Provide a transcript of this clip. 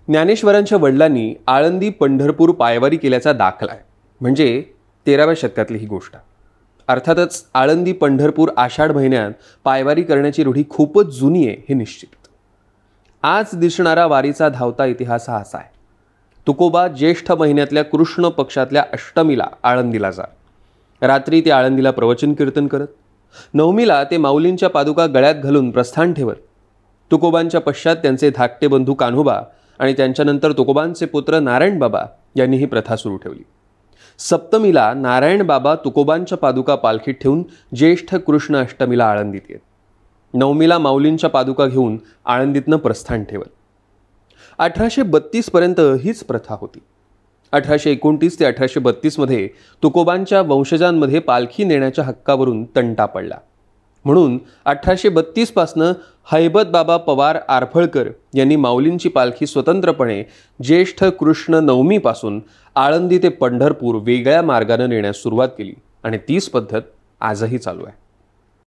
ज्ञानेश्वरांच्या वडिलांनी आळंदी पंढरपूर पायवारी केल्याचा दाखला आहे. म्हणजे 13व्या शतकातली ही गोष्ट. अर्थातच आळंदी पंढरपूर आषाढ महिन्यात पायवारी करण्याची रूढी खूपच जुनी आहे हे निश्चित. आज दिसणारा वारीचा धावता इतिहास हा असा आहे. तुकोबा ज्येष्ठ महिन्यातल्या कृष्ण पक्षातल्या अष्टमीला आळंदीला जा. रात्री ते आळंदीला प्रवचन कीर्तन करत. नवमीला ते माऊलींच्या पादुका गळ्यात घालून प्रस्थान ठेवत. तुकोबांच्या पश्चात त्यांचे धाकटे बंधू कान्होबा आणि त्यांच्यानंतर तुकोबांचे पुत्र नारायण बाबा यांनी ही प्रथा सुरू ठेवली. सप्तमीला नारायण बाबा तुकोबांच्या पादुका पालखीत ठेवून ज्येष्ठ कृष्ण अष्टमीला आळंदीत येत. नवमीला माऊलींच्या पादुका घेऊन आळंदीतनं प्रस्थान ठेवत. 1832 पर्यंत हीच प्रथा होती. 1829 ते 1832 मध्ये तुकोबांच्या वंशजांमध्ये पालखी नेण्याच्या हक्कावरून तंटा पडला. म्हणून 1832 पासनं हैबत बाबा पवार आरफळकर यांनी माऊलींची पालखी स्वतंत्रपणे ज्येष्ठ कृष्ण नवमीपासून आळंदी ते पंढरपूर वेगळ्या मार्गाने नेण्यास सुरुवात केली आणि तीच पद्धत आजही चालू आहे.